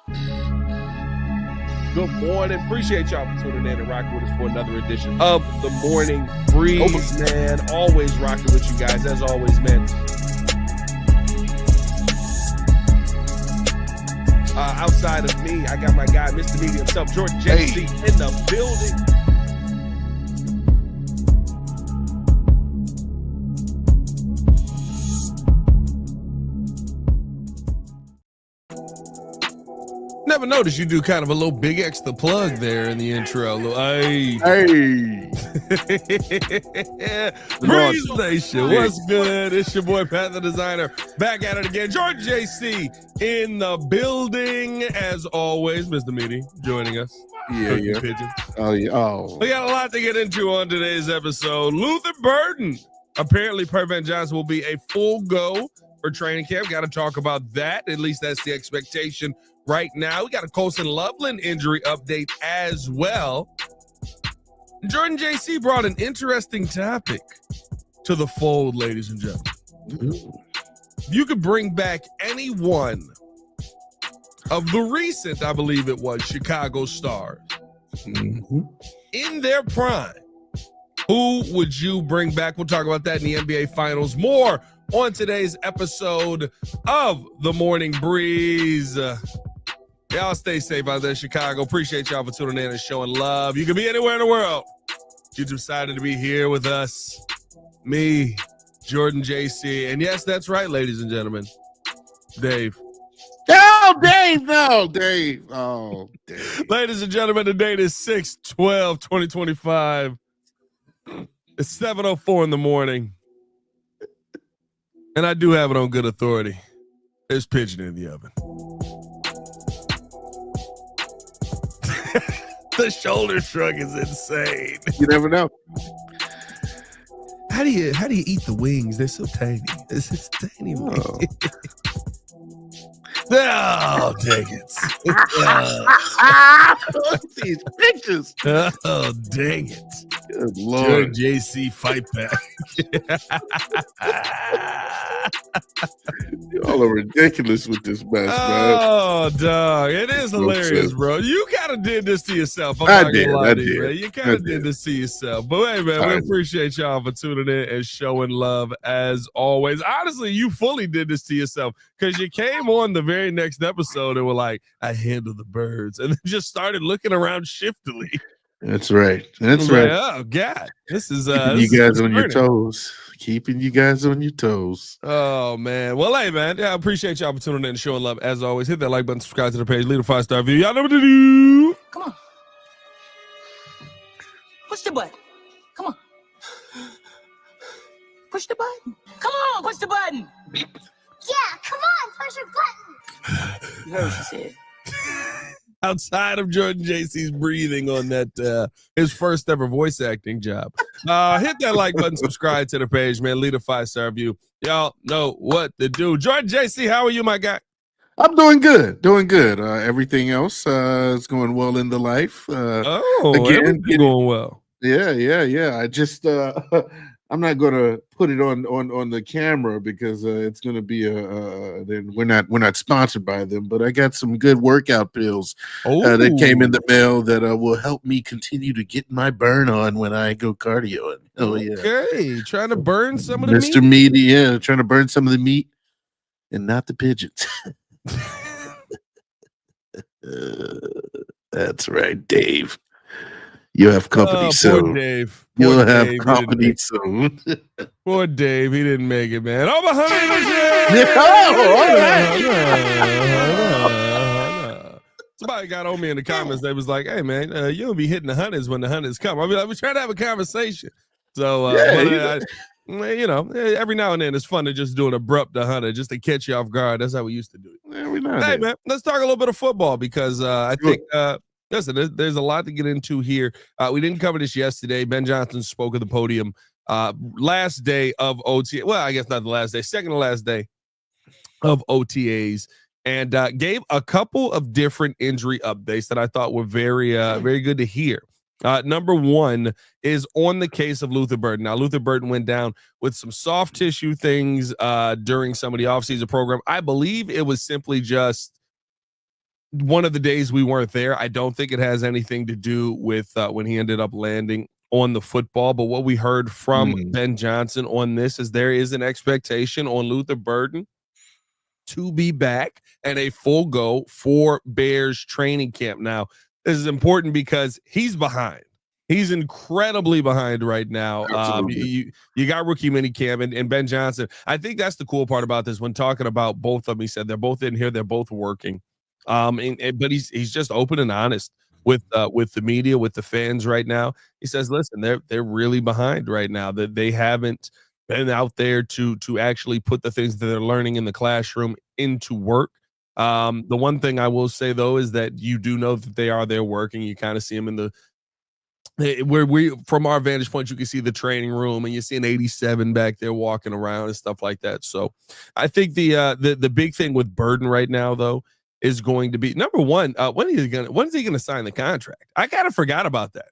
Good morning. Appreciate y'all for tuning in and rocking with us for another edition of the Morning Breeze, man. Always rocking with you guys, as always, man. Outside of me, I got my guy, Mr. Media himself, Jordan JC, in the building. Never noticed you do kind of a little big extra plug there in the intro. Hey. Breeze Nation, what's good? It's your boy Pat the Designer, back at it again. Jordan JC in the building, as always. Mr. Meaty joining us. Yeah. Pigeon. Oh. We got a lot to get into on today's episode. Luther Burden. Apparently, Pervin Johnson will be a full go for training camp. Got to talk about that. At least that's the expectation right now. We got a Colston Loveland injury update as well. Jordan JC brought an interesting topic to the fold, ladies and gentlemen. You could bring back any one of the recent, I believe it was, Chicago Stars in their prime. Who would you bring back? We'll talk about that in the NBA Finals. More on today's episode of the Morning Breeze. Y'all stay safe out there, Chicago. Appreciate y'all for tuning in and showing love. You can be anywhere in the world. You decided to be here with us. Me, Jordan JC. And yes, that's right, ladies and gentlemen. Dave. Oh, Dave. No, Dave. Oh, Dave. Ladies and gentlemen, the date is 6/12/2025. It's 7:04 in the morning. And I do have it on good authority. There's pigeon in the oven. The shoulder shrug is insane. You never know. How do you eat the wings? They're so tiny. It's just tiny wings. Oh, dang it. These pictures. Oh, dang it. Good Lord. JC fight back. Y'all are ridiculous with this mess, man. Oh, dog. It is hilarious, bro. You kind of did this to yourself. I did. You kind of did this to yourself. But hey, man, we appreciate y'all for tuning in and showing love as always. Honestly, you fully did this to yourself because you came on the very next episode and were like, I handle the birds. And then just started looking around shiftily. That's right. That's right. Like, oh, God. This is keeping you guys on your toes. Keeping you guys on your toes. Oh, man. Well, hey, man. Yeah, I appreciate y'all for tuning in and showing love as always. Hit that like button, subscribe to the page, leave a 5-star review. Y'all know what to do. Come on. Push the button. Come on. Push the button. Come on, push the button. Yeah, come on, push your button. You heard what she said. Outside of Jordan JC's breathing on that, his first ever voice acting job. Hit that like button, subscribe to the page, man. Leave a 5-star review. Y'all know what to do. Jordan JC, how are you, my guy? I'm doing good. Everything else is going well in the life. Everything going well. Yeah. I just I'm not gonna put it on the camera because it's gonna be then we're not sponsored by them, but I got some good workout pills that came in the mail that will help me continue to get my burn on when I go cardio. Okay, trying to burn some of the Mr. meat. Meaty, trying to burn some of the meat and not the pigeons. That's right, Dave. You have company soon. Poor Dave. You'll have company soon. Poor Dave. He didn't make it, man. Over 100. Somebody got on me in the comments. They was like, hey, man, you'll be hitting the hundreds when the hundreds come. I'll be like, we're trying to have a conversation. So, every now and then it's fun to just do an abrupt 100 just to catch you off guard. That's how we used to do it. Every now and hey, then. man, let's talk a little bit of football because I think listen, there's a lot to get into here. We didn't cover this yesterday. Ben Johnson spoke at the podium last day of OTA. Well, I guess not the last day, second to last day of OTAs, and gave a couple of different injury updates that I thought were very good to hear. Number one is on the case of Luther Burden. Now, Luther Burden went down with some soft tissue things during some of the offseason program. I believe it was simply just one of the days we weren't there. I don't think it has anything to do with when he ended up landing on the football. But what we heard from Ben Johnson on this is there is an expectation on Luther Burden to be back and a full go for Bears training camp. Now, this is important because he's behind. He's incredibly behind right now. You got rookie minicamp and Ben Johnson. I think that's the cool part about this. When talking about both of them, he said they're both in here, they're both working. But he's just open and honest with the media, with the fans right now. He says, listen, they're really behind right now, that they haven't been out there to actually put the things that they're learning in the classroom into work. The one thing I will say though is that you do know that they are there working. You kind of see them in the where we, from our vantage point, you can see the training room and you see an 87 back there walking around and stuff like that. So I think the big thing with Burden right now though is going to be number one. When is he gonna sign the contract? I kind of forgot about that.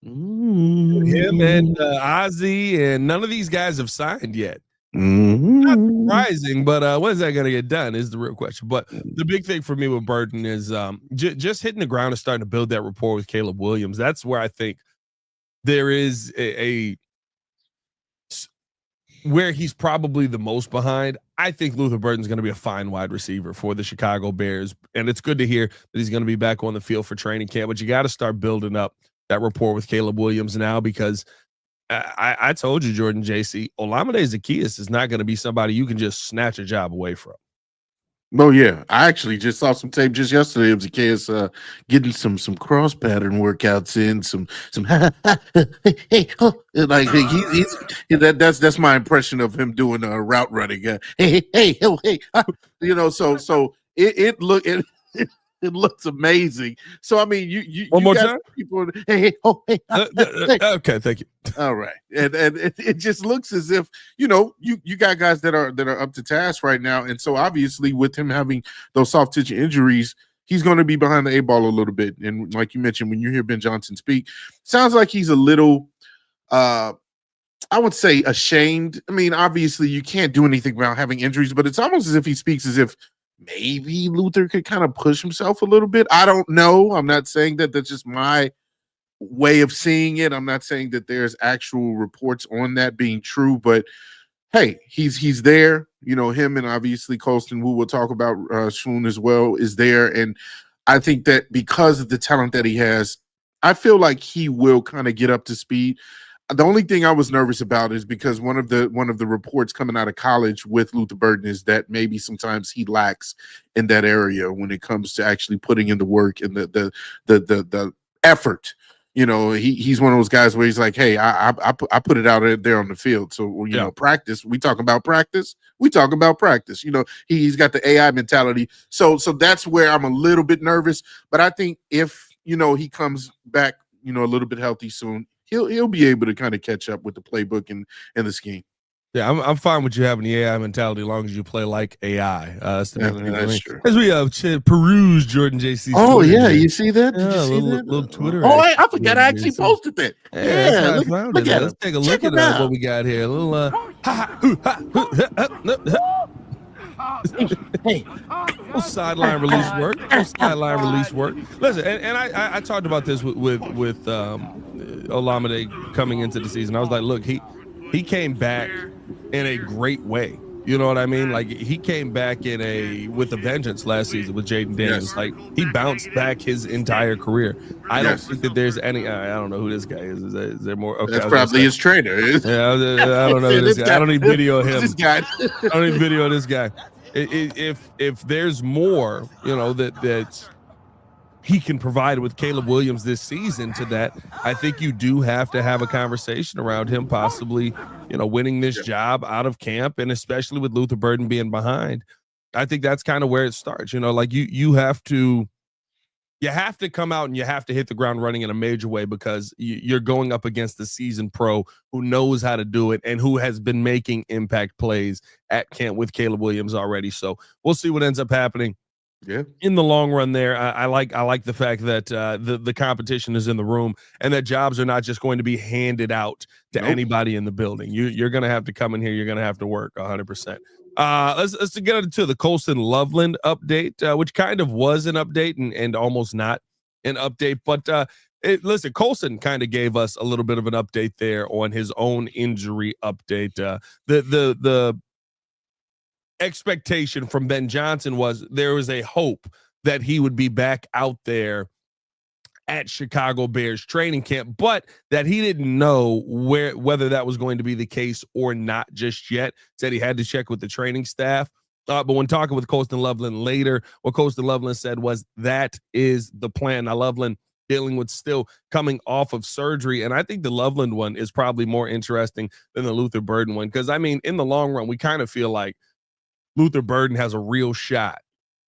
Him and Ozzy and none of these guys have signed yet. Not surprising, but when is that going to get done is the real question. But the big thing for me with Burden is just hitting the ground and starting to build that rapport with Caleb Williams. That's where I think there is where he's probably the most behind. I think Luther Burden's going to be a fine wide receiver for the Chicago Bears, and it's good to hear that he's going to be back on the field for training camp. But you got to start building up that rapport with Caleb Williams now, because I told you, Jordan, JC, Olamide Zaccheaus is not going to be somebody you can just snatch a job away from. Oh yeah, I actually just saw some tape just yesterday of Zaccheaus getting some cross pattern workouts in, some hey, oh, like that's my impression of him doing a route running. Hey, so it looks amazing. So I mean, you one more time. People, okay, thank you. All right, and it just looks as if you got guys that are up to task right now, and so obviously with him having those soft tissue injuries, he's going to be behind the 8-ball a little bit. And like you mentioned, when you hear Ben Johnson speak, sounds like he's a little, I would say, ashamed. I mean, obviously you can't do anything about having injuries, but it's almost as if he speaks as if maybe Luther could kind of push himself a little bit. I don't know. I'm not saying that that's just my way of seeing it. I'm not saying that there's actual reports on that being true, but hey, he's there. Him and obviously Colston, who we'll talk about soon as well, is there. And I think that because of the talent that he has, I feel like he will kind of get up to speed. The only thing I was nervous about is because one of the reports coming out of college with Luther Burden is that maybe sometimes he lacks in that area when it comes to actually putting in the work and the effort. He's one of those guys where he's like, hey, I put it out there on the field. So practice. We talk about practice. He's got the AI mentality. So that's where I'm a little bit nervous. But I think if he comes back, a little bit healthy soon, he'll be able to kind of catch up with the playbook and the scheme. Yeah, I'm fine with you having the AI mentality as long as you play like AI. That's true. As we peruse Jordan JC. Oh yeah, you see that? Did you see that? Little Twitter. Oh, I forgot I actually posted that. Yeah, look at Let's take a look at what we got here. A little hey, sideline release work. Sideline release work. Listen, and I talked about this with Olamide coming into the season. I was like, look, he came back in a great way. You know what I mean? Like he came back with a vengeance last season with Jaden Daniels. Yes. Like he bounced back his entire career. I don't think that there's any. I don't know who this guy is. Is there more? Okay, that's probably his trainer. Yeah, I don't know who this guy. I don't need video of him. This guy. I don't need video of this guy. If there's more, that he can provide with Caleb Williams this season to that, I think you do have to have a conversation around him possibly, winning this job out of camp, and especially with Luther Burden being behind. I think that's kind of where it starts. Like you have to come out and you have to hit the ground running in a major way, because you're going up against the seasoned pro who knows how to do it and who has been making impact plays at camp with Caleb Williams already. So we'll see what ends up happening. Yeah. In the long run there, I like the fact that the competition is in the room and that jobs are not just going to be handed out to anybody in the building. You're going to have to come in here. You're going to have to work 100%. Let's get into the Colston Loveland update, which kind of was an update and almost not an update. But listen, Colston kind of gave us a little bit of an update there on his own injury update. The expectation from Ben Johnson was there was a hope that he would be back out there at Chicago Bears training camp, but that he didn't know whether that was going to be the case or not just yet. Said he had to check with the training staff. But when talking with Colston Loveland later, what Colston Loveland said was that is the plan. Now Loveland dealing with still coming off of surgery, and I think the Loveland one is probably more interesting than the Luther Burden one, because I mean, in the long run, we kind of feel like Luther Burden has a real shot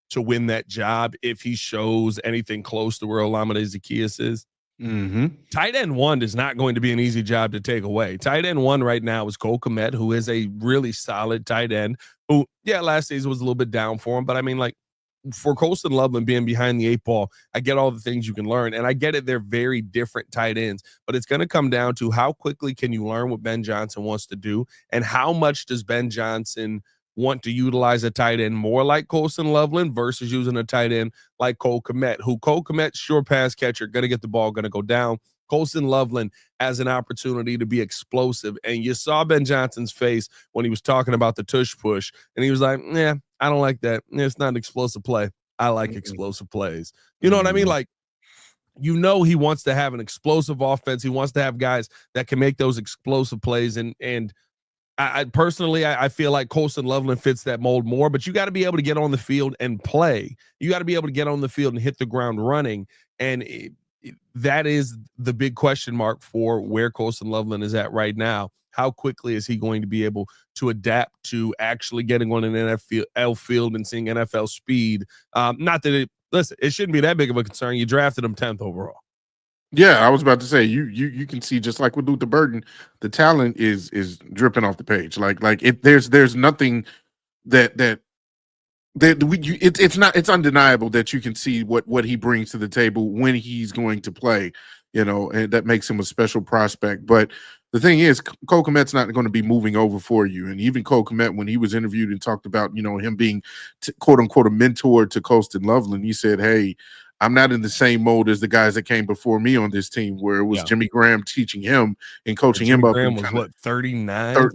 to win that job if he shows anything close to where Olamide Zaccheaus is. Mm-hmm. Tight end one is not going to be an easy job to take away. Tight end one right now is Cole Kmet, who is a really solid tight end who, yeah, last season was a little bit down for him, but I mean, like, for Colston Loveland being behind the 8 ball, I get all the things you can learn, and I get it. They're very different tight ends, but it's going to come down to how quickly can you learn what Ben Johnson wants to do, and how much does Ben Johnson want to utilize a tight end more like Colston Loveland versus using a tight end like Cole Kmet, who Cole Kmet, sure pass catcher, going to get the ball, going to go down. Colston Loveland has an opportunity to be explosive. And you saw Ben Johnson's face when he was talking about the tush push. And he was like, yeah, I don't like that. It's not an explosive play. I like explosive plays. You know what I mean? Like, you know, he wants to have an explosive offense. He wants to have guys that can make those explosive plays. And I personally, I feel like Colston Loveland fits that mold more, but you got to be able to get on the field and play. You got to be able to get on the field and hit the ground running. And that is the big question mark for where Colston Loveland is at right now. How quickly is he going to be able to adapt to actually getting on an NFL field and seeing NFL speed? Not that it shouldn't be that big of a concern. You drafted him 10th overall. Yeah, I was about to say you can see, just like with Luther Burden, the talent is dripping off the page. There's nothing it's undeniable that you can see what he brings to the table when he's going to play, and that makes him a special prospect. But the thing is, Cole Kmet's not going to be moving over for you. And even Cole Kmet, when he was interviewed and talked about, him being quote unquote a mentor to Colston Loveland, he said, hey, I'm not in the same mode as the guys that came before me on this team, where it was Jimmy Graham teaching him and coaching him up. Graham was what, 39?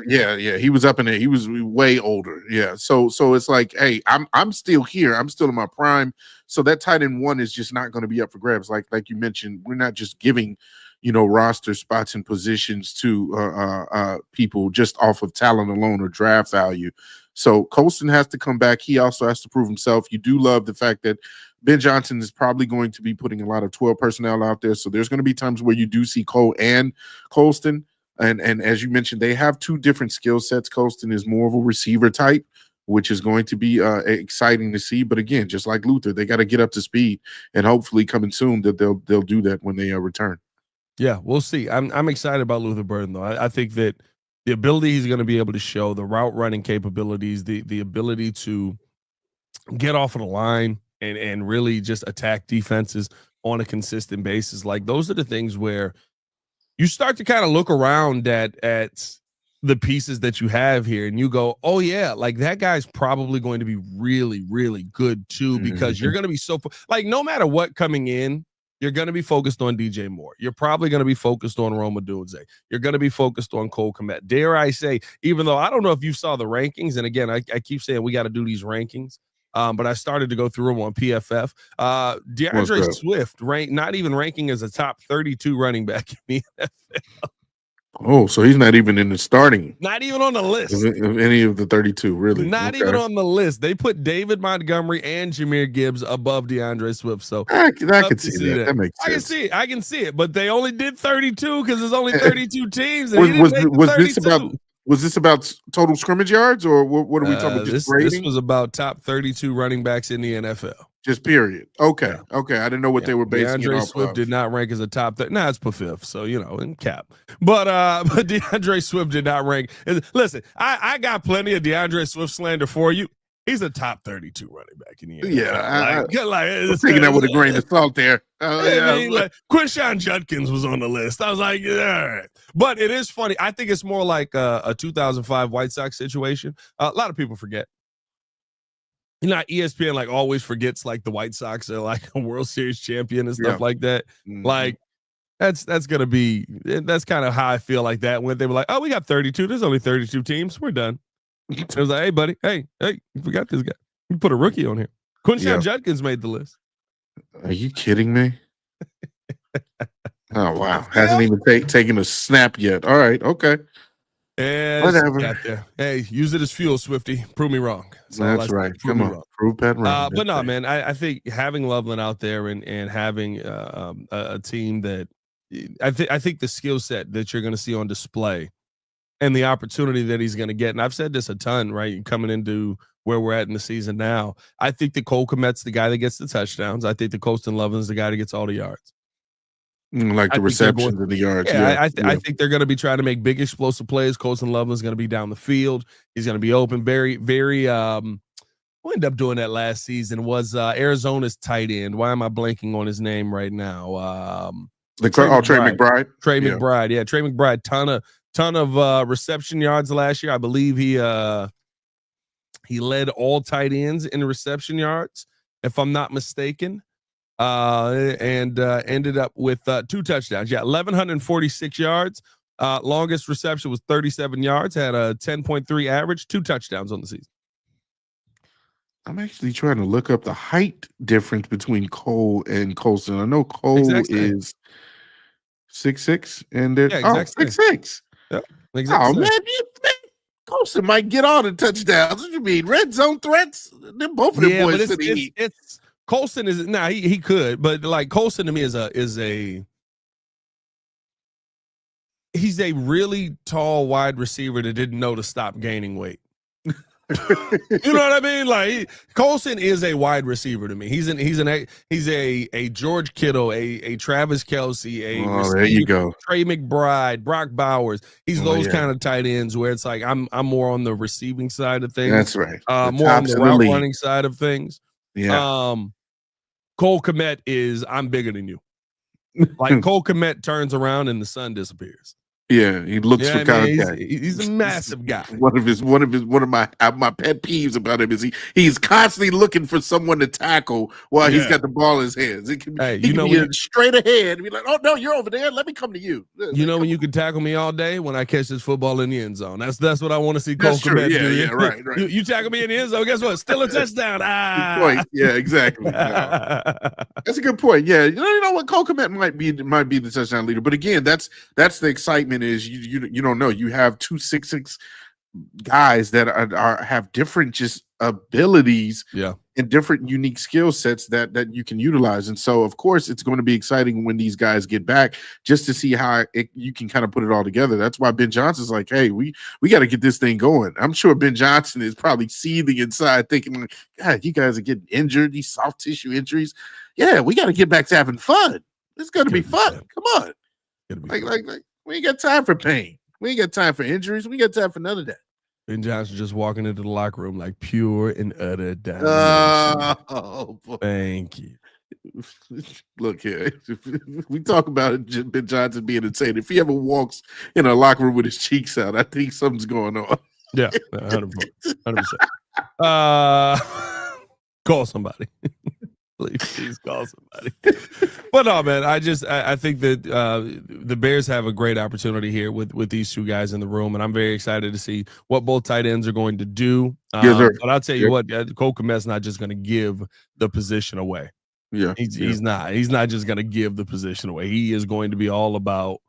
Yeah. He was up in there. He was way older. Yeah. So it's like, hey, I'm still here. I'm still in my prime. So that tight end one is just not going to be up for grabs. Like you mentioned, we're not just giving, roster spots and positions to people just off of talent alone or draft value. So Colston has to come back. He also has to prove himself. You do love the fact that Ben Johnson is probably going to be putting a lot of 12 personnel out there. So there's going to be times where you do see Cole and Colston. And as you mentioned, they have two different skill sets. Colston is more of a receiver type, which is going to be exciting to see. But again, just like Luther, they got to get up to speed, and hopefully coming soon that they'll do that when they return. Yeah, we'll see. I'm excited about Luther Burden, though. I think that the ability he's going to be able to show, the route running capabilities, the ability to get off of the line and really just attack defenses on a consistent basis, like, those are the things where you start to kind of look around at the pieces that you have here and you go, oh yeah, like, that guy's probably going to be really, really good too, because you're going to be like, no matter what coming in, you're going to be focused on DJ Moore. You're probably going to be focused on Rome Odunze. You're going to be focused on Cole Kmet. Dare I say, even though I don't know if you saw the rankings, and again, I keep saying we got to do these rankings, but I started to go through them on PFF. DeAndre Swift not even ranking as a top 32 running back in the NFL. Oh, so he's not even in the starting. Not even on the list. Of any of the 32, really. Not even on the list. They put David Montgomery and Jahmyr Gibbs above DeAndre Swift. So I could see that. That makes sense. I can see it. But they only did 32 because there's only 32 teams. Was this about total scrimmage yards, or what are we talking about? Just this was about top 32 running backs in the NFL. Just period. Okay. Yeah. Okay. I didn't know what they were basing it off Swift of. Did not rank as a top 30. Nah, it's per fifth. So, in cap. But DeAndre Swift did not rank. Listen, I got plenty of DeAndre Swift slander for you. He's a top 32 running back in the NFL. Yeah, I'm taking that with a grain of salt there. I mean, like Quinshon Judkins was on the list. I was like, yeah, all right. But it is funny. I think it's more like a 2005 White Sox situation. A lot of people forget. You know, ESPN like always forgets like the White Sox are like a World Series champion and stuff like that. Mm-hmm. Like that's kind of how I feel like that when they were like, oh, we got 32. There's only 32 teams. We're done. It was like, hey, buddy, hey, you forgot this guy. You put a rookie on here. Quinshon Judkins made the list. Are you kidding me? Oh wow, hasn't even taken a snap yet. All right, okay. And whatever. Hey, use it as fuel, Swifty. Prove me wrong. That's right. Come on, prove that wrong. But no, man, I think having Loveland out there and having a team that I think the skill set that you're going to see on display and the opportunity that he's going to get, and I've said this a ton, right? Coming into where we're at in the season now, I think that Cole Kmet's the guy that gets the touchdowns. I think that Colston Loveland's the guy that gets all the yards. Like the receptions and the yards. I think they're going to be trying to make big explosive plays. Colston Loveland's going to be down the field. He's going to be open. Very, very. Who ended up doing that last season was Arizona's tight end. Why am I blanking on his name right now? Trey McBride. Trey McBride. Yeah, Trey McBride. Ton of reception yards last year. I believe he led all tight ends in reception yards, if I'm not mistaken. And ended up with 2 touchdowns. Yeah, 1,146 yards. Longest reception was 37 yards. Had a 10.3 average. 2 touchdowns on the season. I'm actually trying to look up the height difference between Cole and Colston. I know Cole is 6'6", and they're 6'6". Yeah, oh man, Colston might get all the touchdowns. What do you mean? Red zone threats? They're both of them boys to the heat. It's Colston is he could, but like Colston to me he's a really tall wide receiver that didn't know to stop gaining weight. You know what I mean? Like Colston is a wide receiver to me. He's a George Kittle, a Travis Kelce, there you go. Trey McBride, Brock Bowers. He's those kind of tight ends where it's like I'm more on the receiving side of things. That's right. More on the route running side of things. Yeah. Cole Kmet is I'm bigger than you. Like Cole Kmet turns around and the sun disappears. Yeah, he looks for contact. He's a massive guy. One of my pet peeves about him is he's constantly looking for someone to tackle while he's got the ball in his hands. He can be straight ahead and be like, "Oh no, you're over there. Let me come to you." You know when you can tackle me all day when I catch this football in the end zone. That's what I want to see. Cole Kmet do. Yeah, right. You tackle me in the end zone. Guess what? Still a touchdown. Good point. Yeah, exactly. No. That's a good point. Yeah, you know what? Cole Kmet might be the touchdown leader, but again, that's the excitement. Is you don't know. You have 2 6'6" guys that have different just abilities, and different unique skill sets that you can utilize. And so, of course, it's going to be exciting when these guys get back, just to see how you can kind of put it all together. That's why Ben Johnson's like, hey, we got to get this thing going. I'm sure Ben Johnson is probably seething inside, thinking, God, you guys are getting injured, these soft tissue injuries. Yeah, we got to get back to having fun. It's going to be fun. Come on, like. We ain't got time for pain. We ain't got time for injuries. We got time for none of that. Ben Johnson just walking into the locker room like pure and utter domination. Oh, boy. Thank you. Look here. We talk about Ben Johnson being insane. If he ever walks in a locker room with his cheeks out, I think something's going on. Yeah, 100%. Call somebody. Please call somebody. But no, man, I think that the Bears have a great opportunity here with these 2 guys in the room, and I'm very excited to see what both tight ends are going to do. But I'll tell you what, Cole Kmet's not just going to give the position away. Yeah, he's not just going to give the position away. He is going to be all about,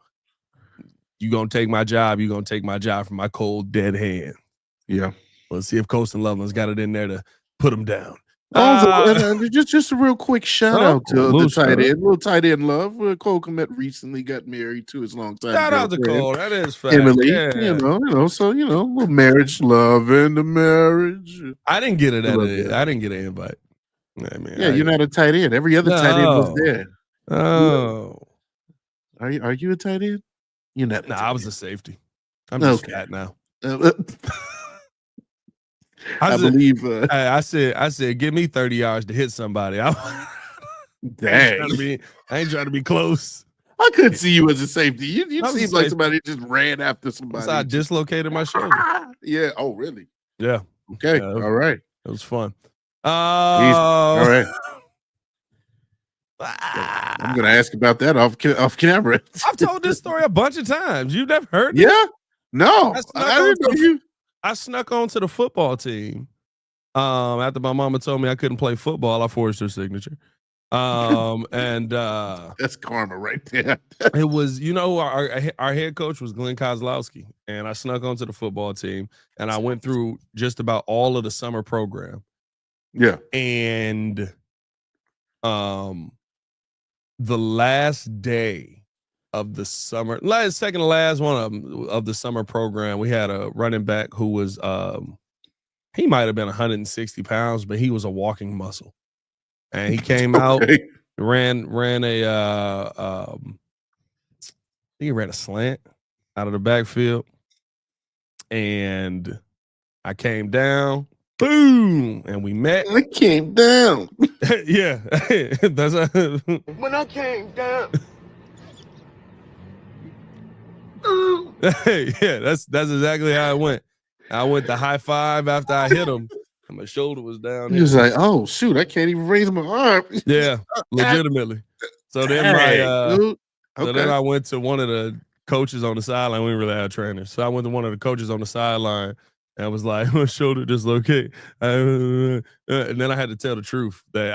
you going to take my job, you're going to take my job from my cold, dead hand. Yeah. Let's see if Colston Loveland's got it in there to put him down. Just a real quick shout out to the tight end, little tight end love. Cole Kmet recently got married to his longtime shout out to Cole. That is fact. Emily, so little marriage, love, and the marriage. I didn't get it. I didn't get an invite. You're not a tight end. Every other tight end was there. Oh, are you a tight end? You're not. I was a safety. I'm just fat now. I believe. I said, give me 30 yards to hit somebody. I Dang. ain't trying to be close. I couldn't see you as a safety. You I was seem a like safety. somebody just ran after somebody. So I dislocated my shoulder. Yeah. Oh, really? Yeah. Okay. Yeah, All right. It was fun. All right. I'm gonna ask about that off camera. I've told this story a bunch of times. You've never heard it? Yeah. No, I didn't know you. I snuck onto the football team. After my mama told me I couldn't play football, I forged her signature. And that's karma right there. It was, our head coach was Glenn Kozlowski, and I snuck onto the football team, and I went through just about all of the summer program. Yeah. And the last day of the summer, second to last one of the summer program, we had a running back who was he might have been 160 pounds, but he was a walking muscle. And he came out, ran he ran a slant out of the backfield, and I came down, boom, and we met. I came down. Yeah, that's when I came down. Yeah, that's exactly how it went. I went to high five after I hit him. And my shoulder was down. He was like, "Oh shoot, I can't even raise my arm." Yeah, legitimately. So then then I went to one of the coaches on the sideline. We didn't really have trainers, so I went to one of the coaches on the sideline and was like, "My shoulder dislocated." And then I had to tell the truth that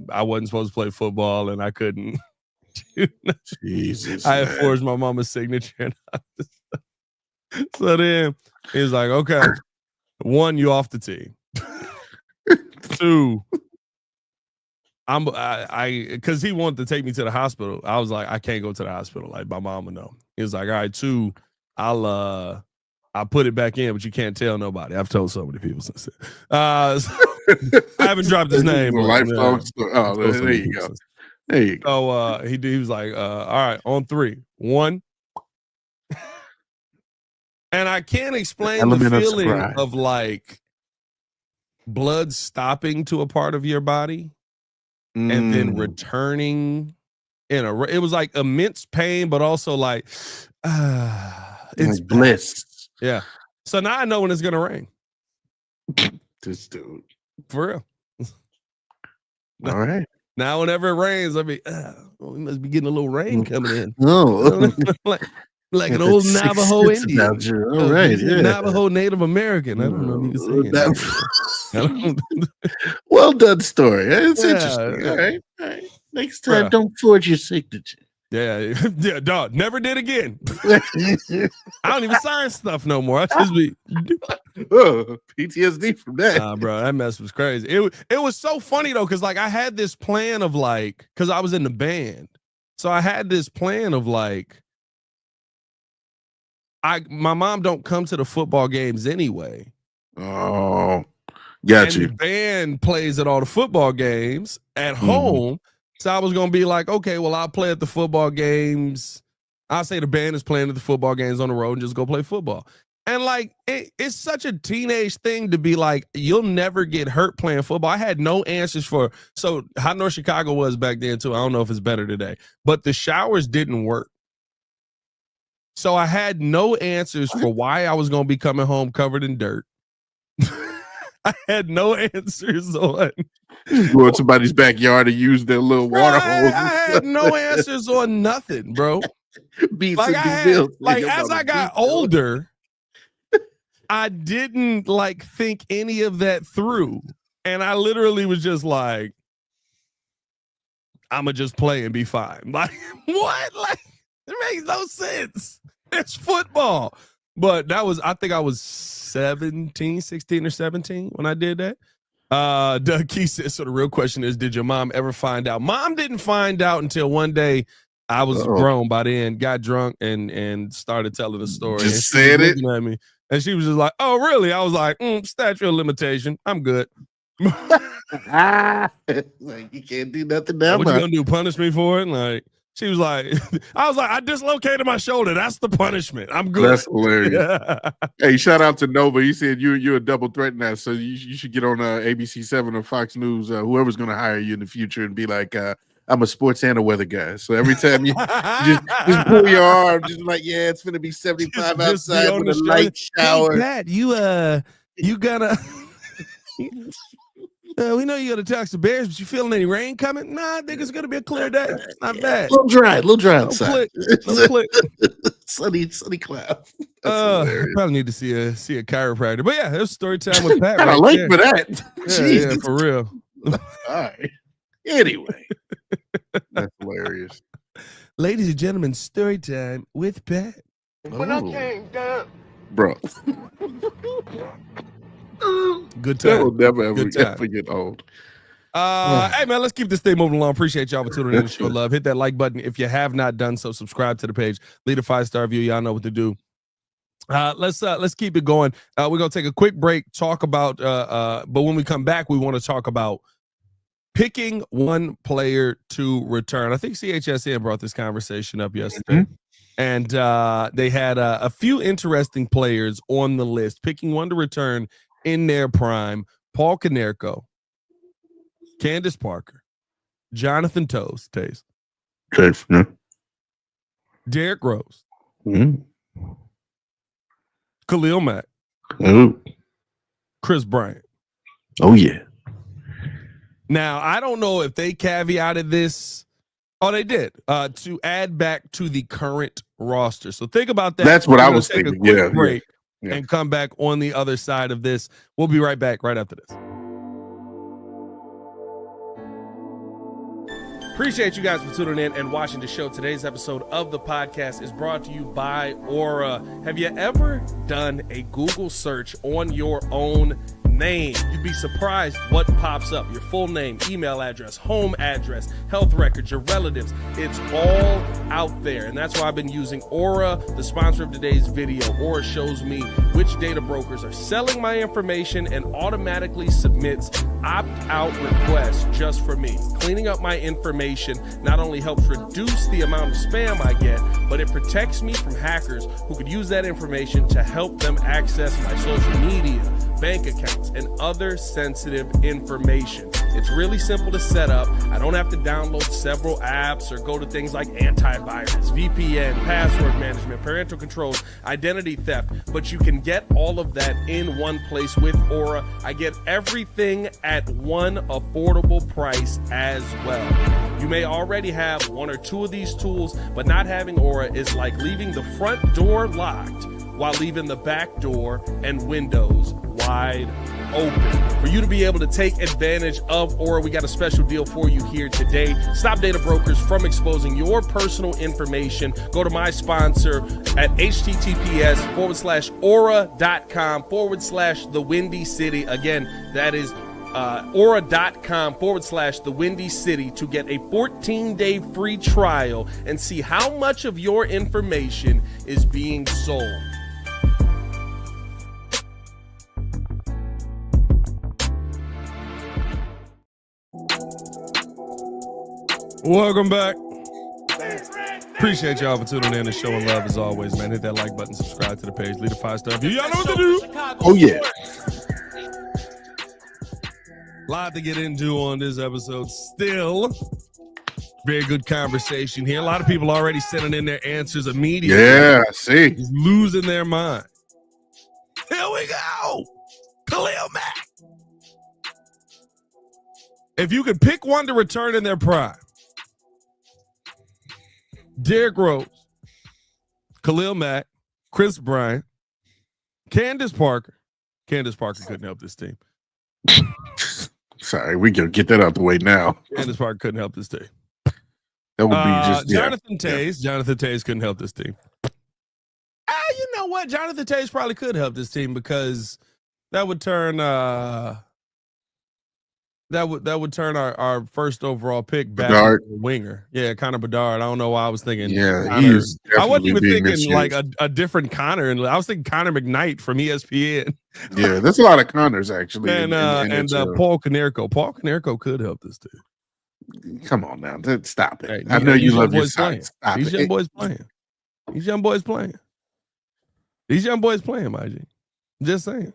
I wasn't supposed to play football and I couldn't. Jesus, I had forged my mama's signature. So then he was like, "Okay, 1, you off the team. 2, because he wanted to take me to the hospital. I was like, I can't go to the hospital. Like my mama know. He was like, all right, 2, I'll put it back in, but you can't tell nobody. I've told so many people since then. So I haven't dropped his name. Lifelong story. Oh, there you go. There you go. So he was like, all right, on 3, 1. And I can't explain the feeling of like blood stopping to a part of your body and then returning it was like immense pain, but also like it's like bliss. Yeah. So now I know when it's gonna rain. This dude. For real. All right. Now whenever it rains, I mean, we must be getting a little rain coming in. Oh. like an old Navajo Indian. All right, yeah. Navajo Native American. I don't know if you can say it. Well done story. It's interesting. All right. Next time, don't forge your signature. Yeah, dog. Never did again. I don't even sign stuff no more. I just be PTSD from that. Nah, bro, that mess was crazy. It was so funny though, because like I had this plan of like, because I was in the band, so I had this plan of like, my mom don't come to the football games anyway. Oh, got you. The band plays at all the football games at home. So I was going to be like, okay, well, I'll play at the football games. I'll say the band is playing at the football games on the road and just go play football. And like, it's such a teenage thing to be like, you'll never get hurt playing football. I had no answers so how North Chicago was back then too. I don't know if it's better today, but the showers didn't work. So I had no answers for why I was going to be coming home covered in dirt. I had no answers on go in somebody's backyard and use their little water hose. I had no answers on nothing, bro. As I got older, I didn't like think any of that through. And I literally was just like, I'ma just play and be fine. Like, what? Like, it makes no sense. It's football. But I think I was 16 or 17 when I did that. Doug Key says, so the real question is, did your mom ever find out? Mom didn't find out until one day I was grown by then, got drunk and started telling the story. Just said it at me. And she was just like, oh, really? I was like, statute of limitation. I'm good. Like, you can't do nothing now. What you gonna do? Punish me for it? Like, She was like, I was like, I dislocated my shoulder. That's the punishment. I'm good. That's hilarious. Hey, shout out to Nova. He said you're a double threat now, so you should get on ABC 7 or Fox News, whoever's going to hire you in the future, and be like, I'm a sports and a weather guy. So every time you just pull your arm, just like, yeah, it's going to be 75 outside with a light shower. Hey, Pat, you gotta. We know you got to tax the Bears, but you feeling any rain coming? Nah, I think it's going to be a clear day. It's not bad. A little dry outside. Sunny cloud. Probably need to see a chiropractor. But yeah, it was story time with Pat. I like for that. Yeah, for real. All right. Anyway, that's hilarious. Ladies and gentlemen, story time with Pat. When I came down, bro. Good time. That will never ever get old. Hey man, let's keep this thing moving along. Appreciate y'all for tuning in to show love. Hit that like button if you have not done so. Subscribe to the page. Leave a 5-star review. Y'all know what to do. Let's keep it going. We're gonna take a quick break. Talk about but when we come back, we want to talk about picking one player to return. I think CHSN brought this conversation up yesterday. And they had a few interesting players on the list, picking one to return in their prime. Paul Konerko, Candace Parker, Jonathan Taze, Derrick Rose, Khalil Mack, Chris Bryant. Oh, yeah. Now, I don't know if they caveated this. Oh, they did. To add back to the current roster. So think about that. That's what I was thinking. Yeah. Break and come back on the other side of this. We'll be right back right after this. Appreciate you guys for tuning in and watching the show. Today's episode of the podcast is brought to you by Aura. Have you ever done a Google search on your own name? You'd be surprised what pops up. Your full name, email address, home address, health records, your relatives. It's all out there. And that's why I've been using Aura, the sponsor of today's video. Aura shows me which data brokers are selling my information and automatically submits opt-out requests just for me. Cleaning up my information not only helps reduce the amount of spam I get, but it protects me from hackers who could use that information to help them access my social media, bank accounts, and other sensitive information. It's really simple to set up. I don't have to download several apps or go to things like antivirus, VPN, password management, parental controls, identity theft, but you can get all of that in one place with Aura. I get everything at one affordable price as well. You may already have one or two of these tools, but not having Aura is like leaving the front door locked while leaving the back door and windows wide open. For you to be able to take advantage of Aura, we got a special deal for you here today. Stop data brokers from exposing your personal information. Go to my sponsor at https:/aura.com/the Windy City. Again, that is aura.com/the Windy City to get a 14-day free trial and see how much of your information is being sold. Welcome back. Appreciate y'all for tuning in and showing love as always, man. Hit that like button, subscribe to the page, leave a 5-star review. Y'all know what to do. Oh, yeah. Lot to get into on this episode still. Very good conversation here. A lot of people already sending in their answers immediately. Yeah, I see. Just losing their mind. Here we go. Khalil Mack. If you could pick one to return in their prime, Derrick Rose, Khalil Mack, Chris Bryant, Candace Parker. Candace Parker couldn't help this team. Sorry, we can get that out the way now. Candace Parker couldn't help this team. That would be just Jonathan Taze. Yeah. Jonathan Taze couldn't help this team. You know what? Jonathan Taze probably could help this team because that would turn that would turn our first overall pick back to a winger. Yeah, Connor Bedard. I don't know why I was thinking. Yeah, Connor. I wasn't even thinking like a different Connor, and I was thinking Connor McKnight from ESPN. Yeah, there's a lot of Connors actually. And Paul Konerko. Paul Konerko could help this team. Come on now, stop it. Hey, I know you these young love your boys son. playing. Stop These it. young boys playing. These young boys playing. These young boys playing, my G. Just saying.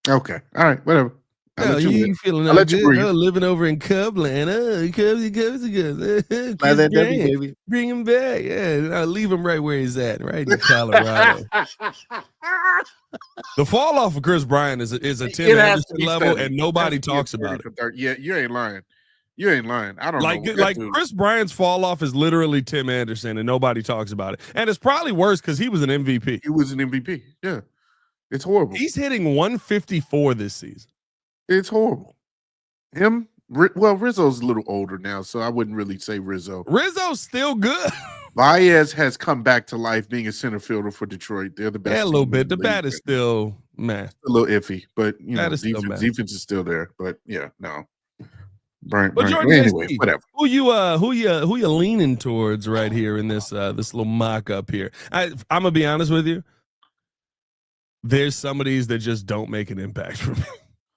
Okay, all right, whatever. No, you feeling I'll let you good? breathe. Living over in Cubland. Cubsy. Glad that Bryant, baby. bring him back. Yeah, leave him right where he's at, right in Colorado. The fall off of Chris Bryant is a Tim It has to Anderson be level, said. and It nobody has to be a talks 30 about it. for 30. Yeah, you ain't lying. You ain't lying. I don't know. Like Chris Bryant's fall off is literally Tim Anderson, and nobody talks about it. And it's probably worse because he was an MVP. He was an MVP. Yeah, it's horrible. He's hitting 154 this season. It's horrible. Rizzo's a little older now, so I wouldn't really say Rizzo. Rizzo's still good. Baez has come back to life being a center fielder for Detroit. They're the best. Yeah, a little bit. The bat is still, man, a little iffy, but defense is still there. But yeah, no. Brian, Jordan, anyway, JC, whatever. Who you leaning towards right here in this little mock up here? I'm gonna be honest with you. There's some of these that just don't make an impact for me.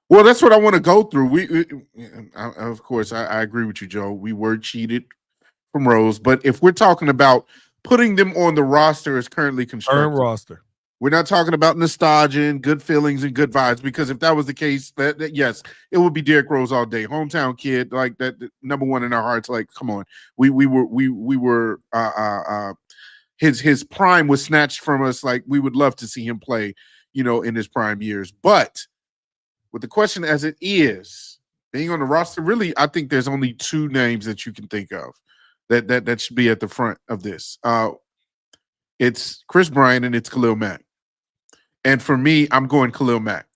Well, that's what I want to go through. Of course, I agree with you, Joe. We were cheated from Rose, but if we're talking about putting them on the roster as currently constructed, Current roster, we're not talking about nostalgia and good feelings and good vibes. Because if that was the case, that yes, it would be Derrick Rose all day, hometown kid, like that, number one in our hearts. Like, come on, we were his prime was snatched from us. Like, we would love to see him play, in his prime years, but. With the question as it is, being on the roster, really, I think there's only two names that you can think of that should be at the front of this. It's Chris Bryant and it's Khalil Mack. And for me, I'm going Khalil Mack.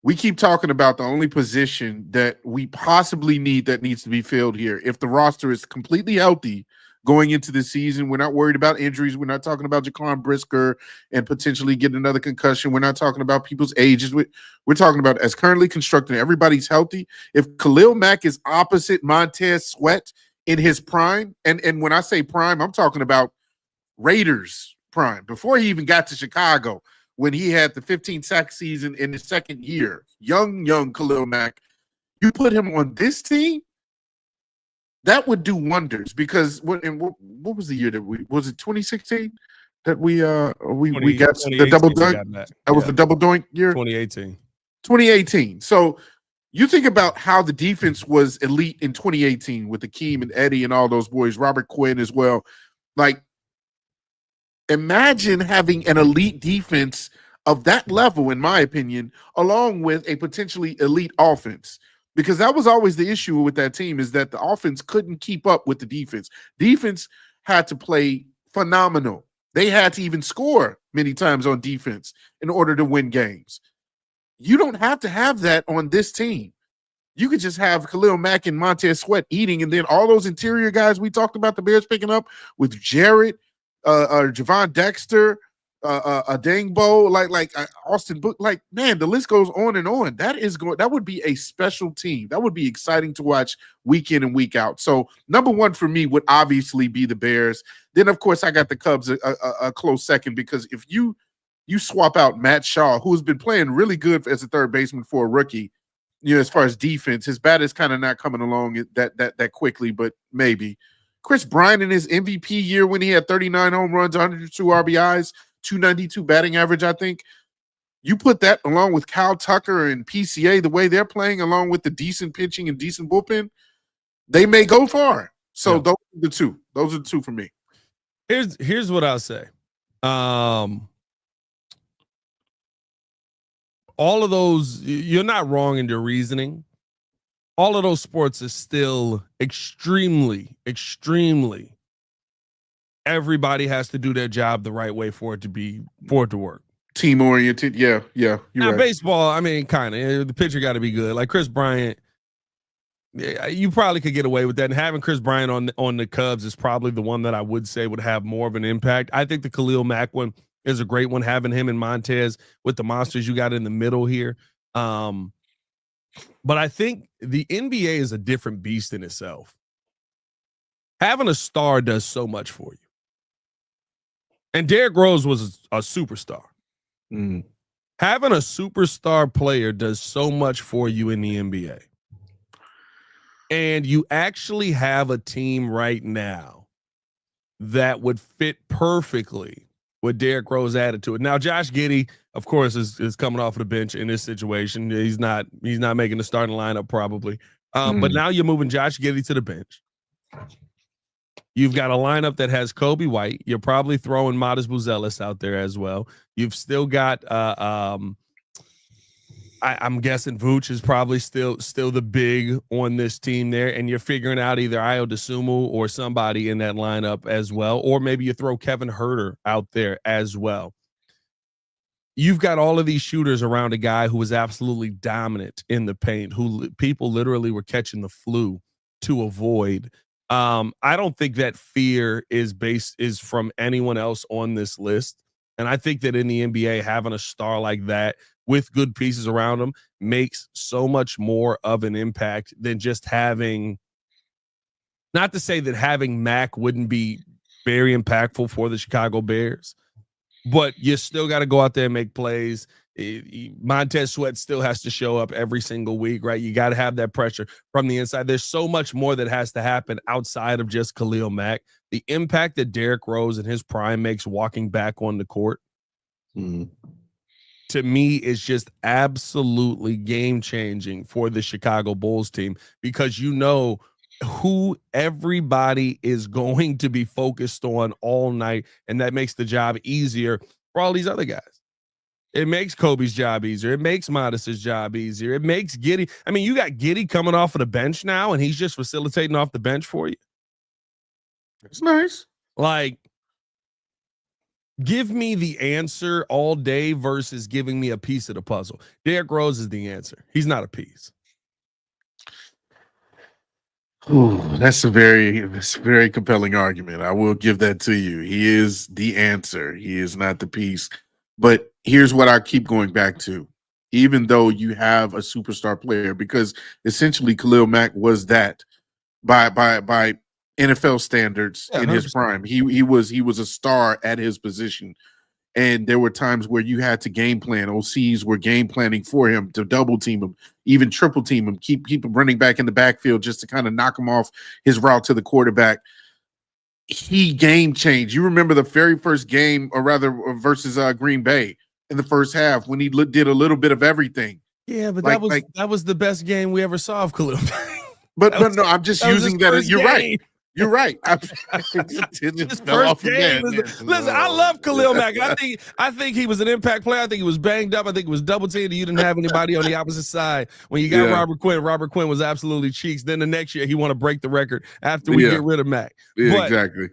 We keep talking about the only position that we possibly need that needs to be filled here. If the roster is completely healthy going into the season, we're not worried about injuries. We're not talking about Jaquan Brisker and potentially getting another concussion. We're not talking about people's ages. We're talking about as currently constructed, everybody's healthy. If Khalil Mack is opposite Montez Sweat in his prime, and when I say prime, I'm talking about Raiders prime, before he even got to Chicago, when he had the 15-sack season in his second year, young Khalil Mack, you put him on this team, that would do wonders. Because what was the year that was it 2016 that we got the double doink? That was the double doink year. 2018. So you think about how the defense was elite in 2018 with Akeem and Eddie and all those boys, Robert Quinn as well. Like, imagine having an elite defense of that level, in my opinion, along with a potentially elite offense. Because that was always the issue with that team, is that the offense couldn't keep up with the defense. Defense had to play phenomenal. They had to even score many times on defense in order to win games. You don't have to have that on this team. You could just have Khalil Mack and Montez Sweat eating, and then all those interior guys we talked about the Bears picking up with Jarrett, Javon Dexter, Dangbo, like Austin Book, like, man, the list goes on and on. That would be a special team. That would be exciting to watch week in and week out. So number one for me would obviously be the Bears. Then of course I got the Cubs a close second, because if you swap out Matt Shaw, who's been playing really good as a third baseman for a rookie, as far as defense, his bat is kind of not coming along that quickly, but maybe. Chris Bryant in his MVP year when he had 39 home runs, 102 RBIs, 292 batting average, I think. You put that along with Kyle Tucker and PCA, the way they're playing, along with the decent pitching and decent bullpen, they may go far. So yeah. Those are the two for me. Here's what I'll say. All of those, you're not wrong in your reasoning. All of those sports is still extremely, extremely. Everybody has to do their job the right way for it to work. Team oriented, yeah. Now right. Baseball, I mean, kind of. The pitcher got to be good. Like Chris Bryant, you probably could get away with that. And having Chris Bryant on the Cubs is probably the one that I would say would have more of an impact. I think the Khalil Mack one is a great one. Having him and Montez with the monsters you got in the middle here. But I think the NBA is a different beast in itself. Having a star does so much for you. And Derrick Rose was a superstar. Mm. Having a superstar player does so much for you in the NBA. And you actually have a team right now that would fit perfectly with Derrick Rose added to it. Now, Josh Giddey, of course, is coming off of the bench in this situation. He's not making the starting lineup probably. But now you're moving Josh Giddey to the bench. You've got a lineup that has Kobe White. You're probably throwing Modest Buzelis out there as well. You've still got I'm guessing Vooch is probably still the big on this team there, and you're figuring out either Ayo Dosunmu or somebody in that lineup as well, or maybe you throw Kevin Huerter out there as well. You've got all of these shooters around a guy who was absolutely dominant in the paint, who people literally were catching the flu to avoid. I don't think that fear is from anyone else on this list. And I think that in the NBA, having a star like that with good pieces around him makes so much more of an impact than just having, not to say that having Mac wouldn't be very impactful for the Chicago Bears, but you still got to go out there and make plays. Montez Sweat still has to show up every single week, right? You got to have that pressure from the inside. There's so much more that has to happen outside of just Khalil Mack. The impact that Derrick Rose in his prime makes walking back on the court, to me, is just absolutely game-changing for the Chicago Bulls team, because you know who everybody is going to be focused on all night, and that makes the job easier for all these other guys. It makes Kobe's job easier. It makes Modest's job easier. It makes Giddey. I mean, you got Giddey coming off of the bench now, and he's just facilitating off the bench for you. It's nice. Like, give me the answer all day versus giving me a piece of the puzzle. Derrick Rose is the answer. He's not a piece. Ooh, that's a very compelling argument. I will give that to you. He is the answer. He is not the piece. But here's what I keep going back to. Even though you have a superstar player, because essentially Khalil Mack was that by NFL standards in his prime. He was a star at his position. And there were times where you had to game plan. OCs were game planning for him to double team him, even triple team him, keep him running back in the backfield just to kind of knock him off his route to the quarterback. He game changed. You remember the very first game, or rather versus Green Bay in the first half, when he did a little bit of everything. Yeah, but that was the best game we ever saw of Khalil. But no, I'm just using that as, you're right. You're right. His first game. Listen, I love Khalil Mack. I think he was an impact player. I think he was banged up. I think he was double teamed. You didn't have anybody on the opposite side. When you got Robert Quinn was absolutely cheeks. Then the next year he want to break the record after we get rid of Mack. Yeah, exactly.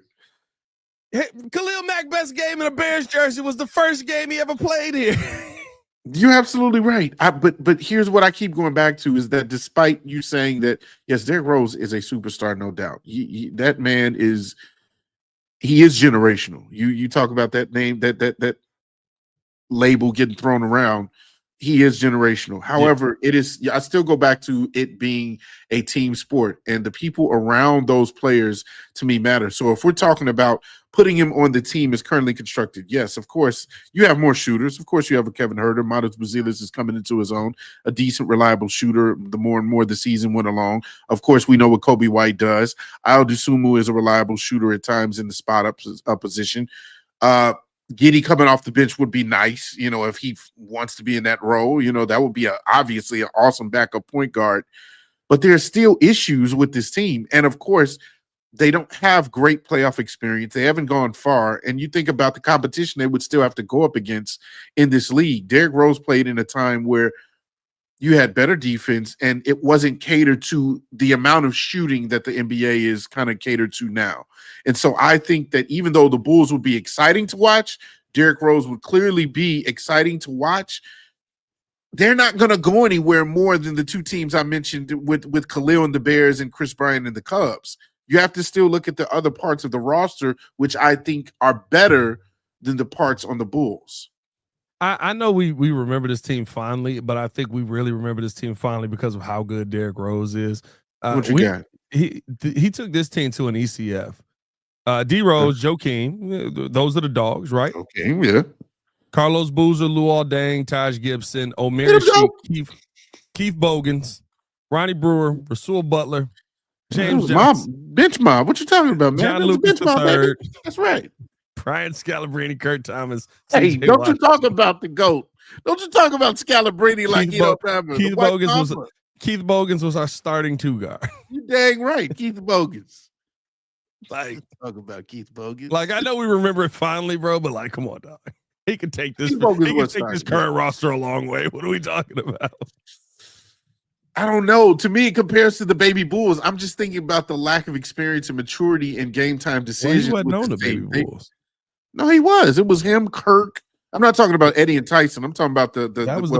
Khalil Mack best game in a Bears jersey was the first game he ever played here. You're absolutely right. But here's what I keep going back to, is that despite you saying that, yes, Derrick Rose is a superstar, no doubt. That man is generational. You talk about that name, that label getting thrown around. He is generational. However, I still go back to it being a team sport, and the people around those players to me matter. So if we're talking about putting him on the team as currently constructed, yes, of course, you have more shooters. Of course, you have a Kevin Huerter. Modest Buzelis is coming into his own, a decent, reliable shooter the more and more the season went along. Of course, we know what Kobe White does. Ayo Dosunmu is a reliable shooter at times in the spot up position. Giddey coming off the bench would be nice, if he wants to be in that role. That would be obviously an awesome backup point guard. But there are still issues with this team. And of course, they don't have great playoff experience. They haven't gone far. And you think about the competition they would still have to go up against in this league. Derrick Rose played in a time where you had better defense, and it wasn't catered to the amount of shooting that the NBA is kind of catered to now. And so I think that even though the Bulls would be exciting to watch, Derrick Rose would clearly be exciting to watch. They're not going to go anywhere more than the two teams I mentioned with Khalil and the Bears and Chris Bryant and the Cubs. You have to still look at the other parts of the roster, which I think are better than the parts on the Bulls. I know we remember this team fondly, but I think we really remember this team fondly because of how good Derrick Rose is. What you got? He took this team to an ECF. D Rose, Joakim, those are the dogs, right? Okay, yeah. Carlos Boozer, Luol Deng, Taj Gibson, Omer Sheik, Keith Bogans, Ronnie Brewer, Rasul Butler, James Mob, Johnson, bench mob. What you talking about, man? John That was Lucas bench mob, baby. III, That's right. Brian Scalabrine, Kurt Thomas. Hey, CJ don't Watt. you talk about the GOAT. Don't you talk about Scalabrine like Keith you don't remember. Keith The White Bogans was our starting two guard. You dang right, Keith Bogans. Like, Talk about Keith Bogans. like I know we remember it finally, bro, but like, come on, dog. He could take this. Keith Bogans He could was take this starting, current roster a long way. What are we talking about? I don't know. To me, it compares to the Baby Bulls. I'm just thinking about the lack of experience and maturity in game time decisions. Well, he wasn't with on the this team. Baby Bulls. No, he was. It was him, Kirk. I'm not talking about Eddie and Tyson. I'm talking about the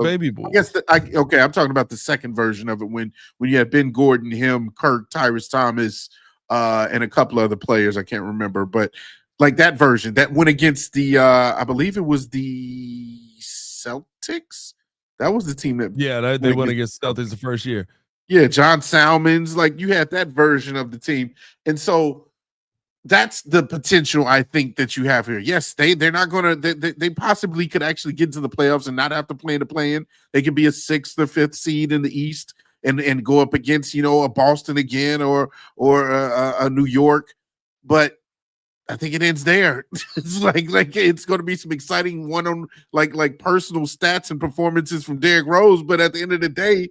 Baby Bulls. I guess okay. I'm talking about the second version of it when you had Ben Gordon, him, Kirk, Tyrus Thomas, and a couple other players. I can't remember, but like that version that went against the I believe it was the Celtics. That was the team that they went against Celtics the first year. Yeah, John Salmons. Like you had that version of the team, and so that's the potential I think that you have here. Yes, they're not going to. They possibly could actually get into the playoffs and not have to play in the play-in. They could be a 6th or 5th seed in the East and go up against a Boston again or a New York. But I think it ends there. It's like it's going to be some exciting one-on like personal stats and performances from Derrick Rose. But at the end of the day,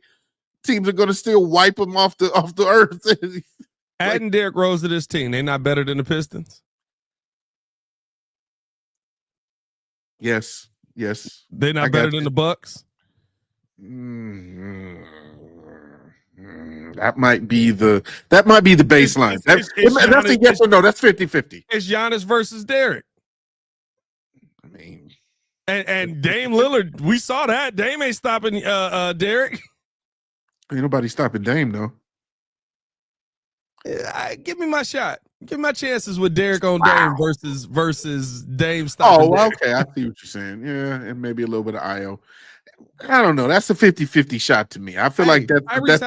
teams are going to still wipe them off the earth. Adding Derrick Rose to this team, they not better than the Pistons? Yes. They're not better than the Bucks? That might be the baseline. That's a yes or no. That's 50-50. It's Giannis versus Derrick. I mean, and Dame Lillard, we saw that. Dame ain't stopping Derrick. Ain't nobody stopping Dame, though. Give me my shot. Give me my chances with Derrick on Dame versus Dame stopping. Oh, okay. I see what you're saying. Yeah, and maybe a little bit of IO. I don't know. That's a 50-50 shot to me. I feel like Tyrese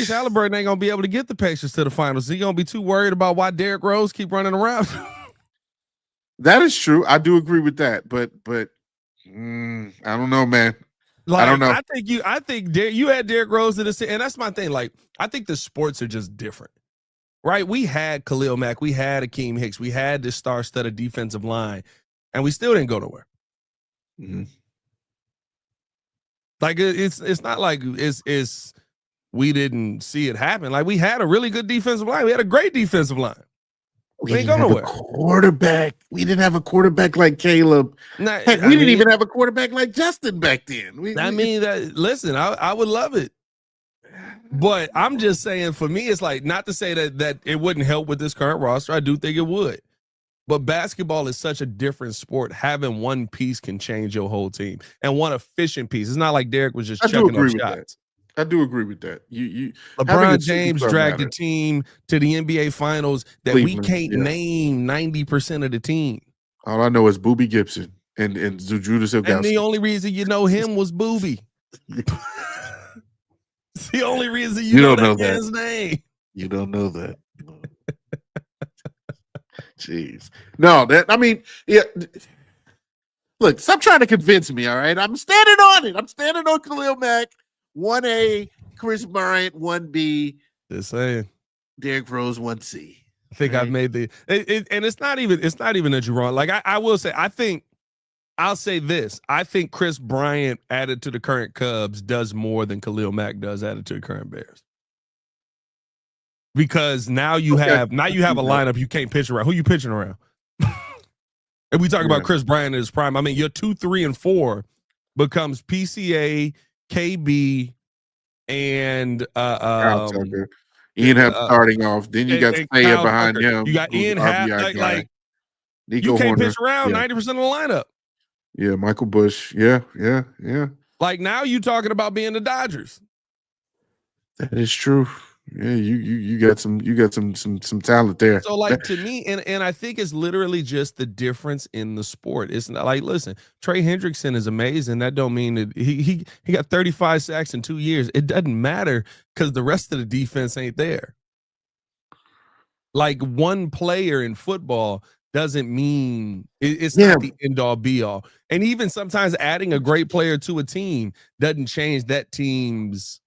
Halliburton ain't gonna be able to get the Pacers to the finals. He gonna be too worried about why Derrick Rose keep running around. That is true. I do agree with that, but I don't know, man. Like, I don't know. I think you had Derrick Rose in this, and that's my thing. Like, I think the sports are just different, right? We had Khalil Mack, we had Akeem Hicks, we had this star-studded defensive line, and we still didn't go nowhere. Mm-hmm. Like it's not like it's we didn't see it happen. Like we had a really good defensive line. We had a great defensive line. We ain't go nowhere. Quarterback. We didn't have a quarterback like Caleb. Heck, we didn't even have a quarterback like Justin back then. Listen, I would love it. But I'm just saying, for me, it's like, not to say that it wouldn't help with this current roster. I do think it would. But basketball is such a different sport. Having one piece can change your whole team, and one efficient piece. It's not like Derrick was just chucking up shots. I do agree with that. LeBron James dragged the team to the NBA Finals that Cleveland, we can't name 90% of the team. All I know is Boobie Gibson and Judas Ilgauskas. And the only reason you know him was Boobie. It's the only reason you don't know that man's name. You don't know that. Jeez. No, yeah. Look, stop trying to convince me, all right? I'm standing on it. I'm standing on Khalil Mack. 1A, Chris Bryant, 1B. Just saying. Derrick Rose, 1C. I think I've made and it's not even that you're wrong. Like I will say, I'll say this. I think Chris Bryant added to the current Cubs does more than Khalil Mack does added to the current Bears. Because now you have a lineup you can't pitch around. Who you pitching around? And we talk about Chris Bryant in his prime. I mean, your 2, 3, and 4 becomes PCA, KB, and Ian Happ starting off. Then you got Saya behind him. You got Ian Happ. Like you can't pitch around 90% of the lineup. Yeah, Michael Bush. Yeah. Like now you talking about being the Dodgers. That is true. Yeah, you got some talent there. So like to me, and I think it's literally just the difference in the sport. It's not like, listen, Trey Hendrickson is amazing. That don't mean that he got 35 sacks in 2 years. It doesn't matter because the rest of the defense ain't there. Like one player in football doesn't mean it's not the end all be all. And even sometimes adding a great player to a team doesn't change that team's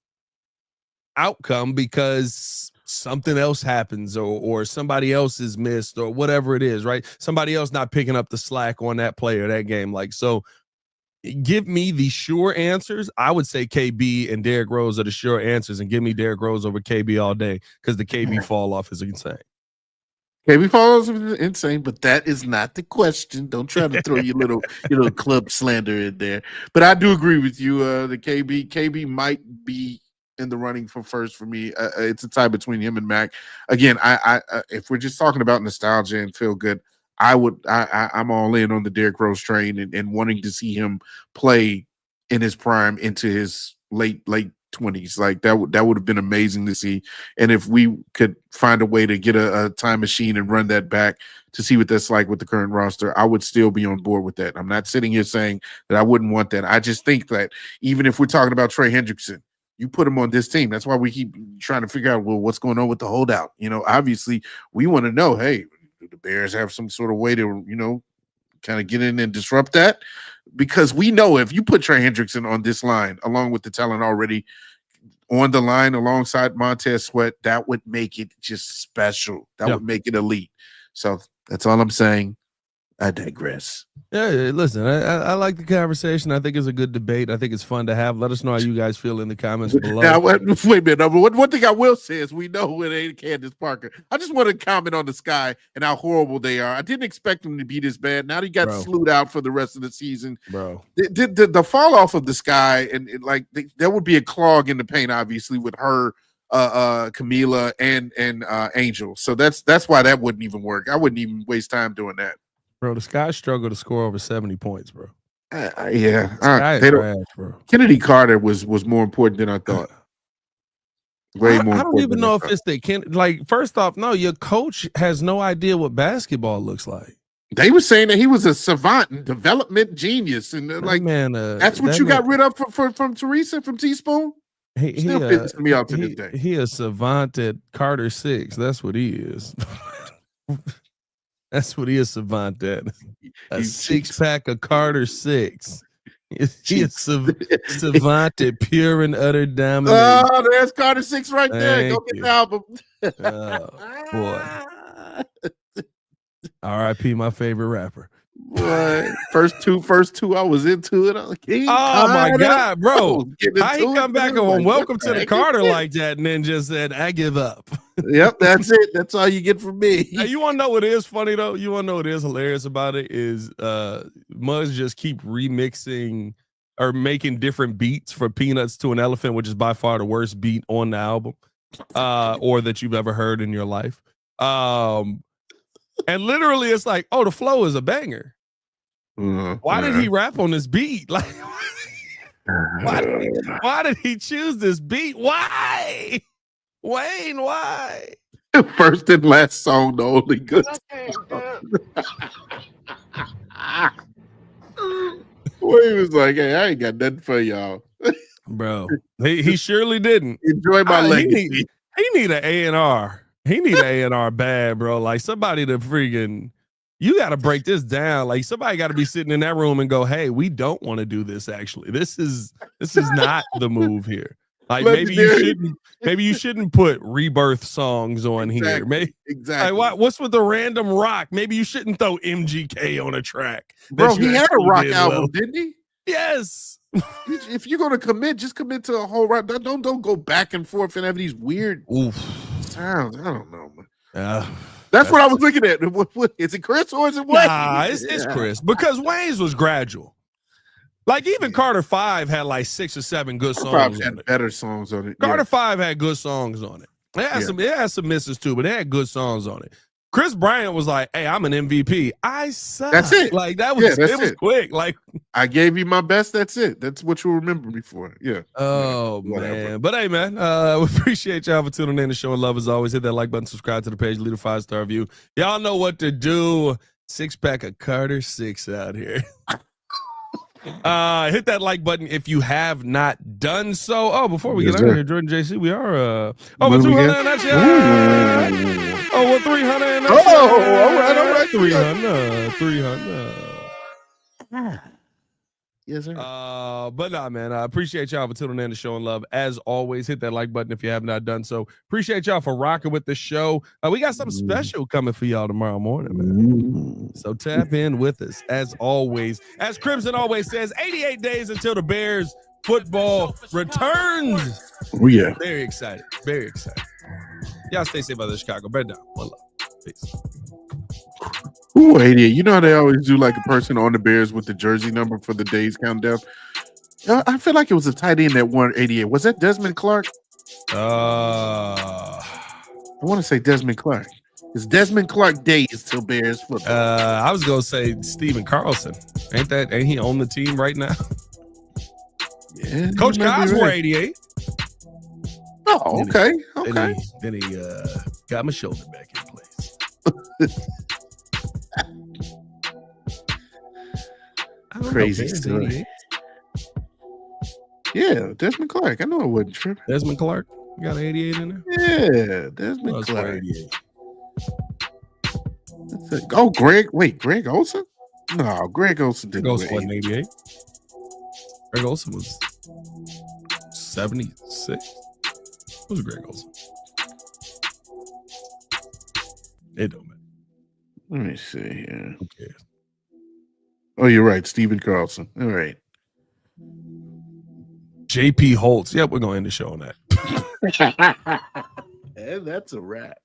outcome because something else happens or somebody else is missed or whatever it is, right? Somebody else not picking up the slack on that play or that game. Like, so give me the sure answers. I would say KB and Derrick Rose are the sure answers, and give me Derrick Rose over KB all day because the KB fall off is insane. KB falls insane, but that is not the question. Don't try to throw your little club slander in there. But I do agree with you. The KB might be in the running for first for me. It's a tie between him and Mac. Again, I if we're just talking about nostalgia and feel good, I'm all in on the Derrick Rose train and wanting to see him play in his prime into his late 20s. Like that would have been amazing to see. And if we could find a way to get a time machine and run that back to see what that's like with the current roster, I would still be on board with that. I'm not sitting here saying that I wouldn't want that. I just think that even if we're talking about Trey Hendrickson, you put him on this team. That's why we keep trying to figure out, well, what's going on with the holdout? Obviously we want to know, hey, do the Bears have some sort of way to, kind of get in and disrupt that? Because we know if you put Trey Hendrickson on this line, along with the talent already on the line alongside Montez Sweat, that would make it just special. That would make it elite. So that's all I'm saying. I digress. Yeah, listen, I like the conversation. I think it's a good debate. I think it's fun to have. Let us know how you guys feel in the comments below. Now, wait a minute. One thing I will say is we know it ain't Candace Parker. I just want to comment on the Sky and how horrible they are. I didn't expect them to be this bad. Now they got slewed out for the rest of the season. Bro. The fall off of the Sky, and there would be a clog in the paint, obviously, with her, Camila, and Angel. So that's why that wouldn't even work. I wouldn't even waste time doing that. Bro, the Sky struggled to score over 70 points, bro. Yeah. Trash, bro. Kennedy Carter was more important than I thought. Way more. I don't even know if it's the first off, no, your coach has no idea what basketball looks like. They were saying that he was a savant and development genius, and that's what you got rid of from Teresa from Teaspoon. He still pisses me off to this day. He a savant at Carter 6. That's what he is. That's what he is, savant at. A 6-pack of Carter 6. He is savant at pure and utter dominance. Oh, there's Carter 6 right there. Go get the album. Oh, boy. R.I.P. my favorite rapper. Boy, first two, I was into it. I was like, my God, bro. How he come back on Welcome to the Carter like that and then just said, I give up. Yep, that's it. That's all you get from me. Now, you want to know what is funny, though? You want to know what is hilarious about it is Muzz just keep remixing or making different beats for Peanuts to an Elephant, which is by far the worst beat on the album or that you've ever heard in your life. And literally, it's like, oh, the flow is a banger. Why did he rap on this beat? Like, why did he choose this beat? Why? Wayne, why? First and last song, the only good Wayne was like, hey, I ain't got nothing for y'all. Bro, he surely didn't. Enjoy my legacy. He need an A&R. He need an A&R bad, bro. Like somebody to freaking, you got to break this down. Like somebody got to be sitting in that room and go, hey, we don't want to do this. Actually, this is not the move here. Like maybe you shouldn't put Rebirth songs on here. Maybe exactly. Like, what's with the random rock? Maybe you shouldn't throw MGK on a track. Bro, he had a rock album, didn't he? Yes. If you're gonna commit, just commit to a whole rock. Don't go back and forth and have these weird sounds. I don't know, man. That's what I was looking at. What, is it Chris or is it Wayne? Nah, it's Chris because Wayne's was gradual. Like even Carter 5 had like 6 or 7 good songs on it. Better songs on it. Carter 5 had good songs on it. It had some misses too, but it had good songs on it. Chris Bryant was like, "Hey, I'm an MVP. I suck." That's it. Like that was it was quick. Like I gave you my best. That's it. That's what you'll remember me for. Yeah. Oh man. But hey, man, we appreciate y'all for tuning in and showing love as always. Hit that like button, subscribe to the page, leave a 5-star review. Y'all know what to do. 6-pack of Carter 6 out here. Hit that like button if you have not done so. Oh, before we get out of here, Jordan JC, we are over 200 and that's over 300 and that's all right, 300. Yes, sir. But nah, man, I appreciate y'all for tuning in to Showing Love. As always, hit that like button if you have not done so. Appreciate y'all for rocking with the show. We got something special coming for y'all tomorrow morning, man. So tap in with us. As always, as Crimson always says, 88 days until the Bears football returns. Oh, yeah. Very excited. Very excited. Y'all stay safe out of Chicago. Bear down. One love. Peace. Ooh, 88. You know how they always do like a person on the Bears with the jersey number for the days countdown? I feel like it was a tight end that won 88. Was that Desmond Clark? I want to say Desmond Clark. It's Desmond Clark days till Bears football. I was gonna say Steven Carlson. Ain't he on the team right now? Yeah, Coach Cobbs wore 88. Oh, okay. Then he got my shoulder back in place. Crazy story. Yeah, Desmond Clark. I know it wasn't tripping. Desmond Clark got an 88 in there. Yeah, Desmond Clark. 88. Oh, Greg Olsen? No, Greg Olsen didn't. Greg Olsen wasn't 88. Greg Olsen was 76. Who's Greg Olsen? It don't matter. Let me see here. Who cares? Oh, you're right. Steven Carlson. All right. JP Holtz. Yep, we're going to end the show on that. And that's a wrap.